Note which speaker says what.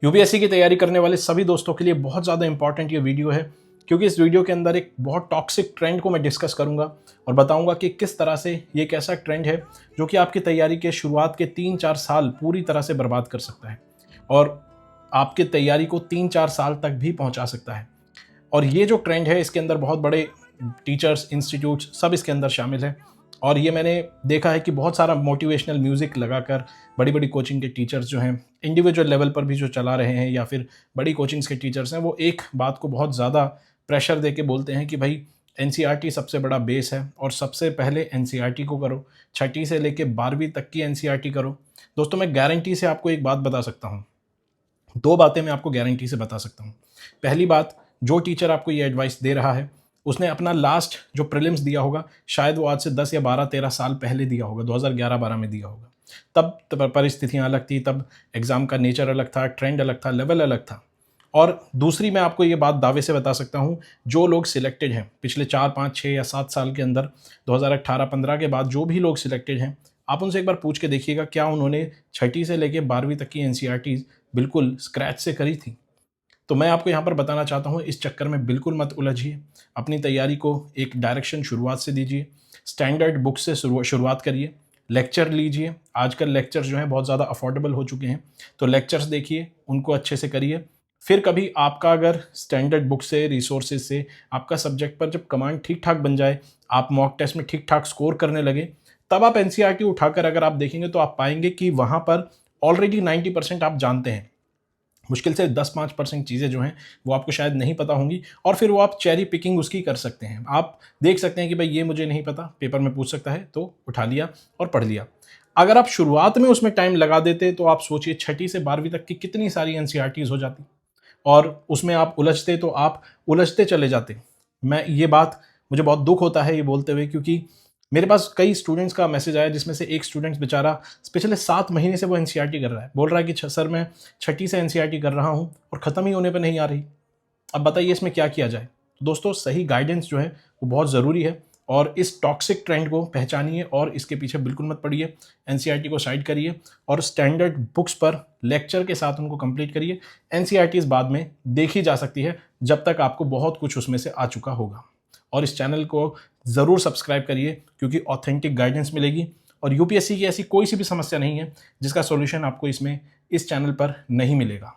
Speaker 1: UPSC की तैयारी करने वाले सभी दोस्तों के लिए बहुत ज़्यादा इंपॉर्टेंट ये वीडियो है, क्योंकि इस वीडियो के अंदर एक बहुत टॉक्सिक ट्रेंड को मैं डिस्कस करूंगा और बताऊंगा कि किस तरह से ये एक ऐसा ट्रेंड है जो कि आपकी तैयारी के शुरुआत के 3-4 साल पूरी तरह से बर्बाद कर सकता है और आपकी तैयारी को 3-4 साल तक भी पहुंचा सकता है। और ये जो ट्रेंड है इसके अंदर बहुत बड़े टीचर्स, इंस्टीट्यूट्स सब इसके अंदर शामिल है। और ये मैंने देखा है कि बहुत सारा मोटिवेशनल म्यूज़िक लगाकर बड़ी बड़ी कोचिंग के टीचर्स जो हैं, इंडिविजुअल लेवल पर भी जो चला रहे हैं या फिर बड़ी कोचिंग्स के टीचर्स हैं, वो एक बात को बहुत ज़्यादा प्रेशर दे के बोलते हैं कि भाई एनसीईआरटी सबसे बड़ा बेस है और सबसे पहले एनसीईआरटी को करो, छठी से लेके 12वीं तक की एनसीईआरटी करो। दोस्तों, मैं गारंटी से आपको एक बात बता सकता हूँ, दो बातें मैं आपको गारंटी से बता सकता हूँ। पहली बात, जो टीचर आपको ये एडवाइस दे रहा है उसने अपना लास्ट जो प्रीलिम्स दिया होगा शायद वो आज से 10 या 12-13 साल पहले दिया होगा, 2011-12 में दिया होगा। तब परिस्थितियाँ अलग थी, तब एग्ज़ाम का नेचर अलग था, ट्रेंड अलग था, लेवल अलग था। और दूसरी, मैं आपको ये बात दावे से बता सकता हूँ, जो लोग सिलेक्टेड हैं पिछले 4-5-6 या 7 साल के अंदर, 2018-15 के बाद जो भी लोग सिलेक्टेड हैं, आप उनसे एक बार पूछ के देखिएगा क्या उन्होंने छठी से लेके 12वीं तक की एनसीईआरटी बिल्कुल स्क्रैच से करी थी। तो मैं आपको यहाँ पर बताना चाहता हूँ, इस चक्कर में बिल्कुल मत उलझिए। अपनी तैयारी को एक डायरेक्शन शुरुआत से दीजिए। स्टैंडर्ड बुक से शुरुआत करिए। लेक्चर लीजिए। आजकल लेक्चर्स जो हैं बहुत ज़्यादा अफोर्डेबल हो चुके हैं, तो लेक्चर्स देखिए, उनको अच्छे से करिए। फिर कभी आपका अगर स्टैंडर्ड बुक से, रिसोर्सेज से आपका सब्जेक्ट पर जब कमांड ठीक ठाक बन जाए, आप मॉक टेस्ट में ठीक ठाक स्कोर करने लगे, तब आप एनसीईआरटी उठाकर अगर आप देखेंगे तो आप पाएंगे कि वहाँ पर ऑलरेडी 90% आप जानते हैं। मुश्किल से 10-5% चीज़ें जो हैं वो आपको शायद नहीं पता होंगी, और फिर वो आप चेरी पिकिंग उसकी कर सकते हैं। आप देख सकते हैं कि भाई ये मुझे नहीं पता, पेपर में पूछ सकता है, तो उठा लिया और पढ़ लिया। अगर आप शुरुआत में उसमें टाइम लगा देते तो आप सोचिए छठी से 12वीं तक की कितनी सारी एनसीईआरटीज़ हो जाती, और उसमें आप उलझते तो आप उलझते चले जाते। मैं ये बात, मुझे बहुत दुख होता है ये बोलते हुए, क्योंकि मेरे पास कई स्टूडेंट्स का मैसेज आया जिसमें से एक स्टूडेंट बेचारा पिछले 7 महीने से वो एनसीईआरटी कर रहा है। बोल रहा है कि सर मैं छठी से एनसीईआरटी कर रहा हूँ और ख़त्म ही होने पे नहीं आ रही। अब बताइए इसमें क्या किया जाए। तो दोस्तों, सही गाइडेंस जो है वो बहुत ज़रूरी है, और इस टॉक्सिक ट्रेंड को पहचानिए और इसके पीछे बिल्कुल मत पड़िए। एनसीईआरटी को साइड करिए और स्टैंडर्ड बुक्स पर लेक्चर के साथ उनको कंप्लीट करिए। एनसीईआरटीज़ बाद में देखी जा सकती है, जब तक आपको बहुत कुछ उसमें से आ चुका होगा। और इस चैनल को ज़रूर सब्सक्राइब करिए, क्योंकि ऑथेंटिक गाइडेंस मिलेगी, और यूपीएससी की ऐसी कोई सी भी समस्या नहीं है जिसका सॉल्यूशन आपको इस चैनल पर नहीं मिलेगा।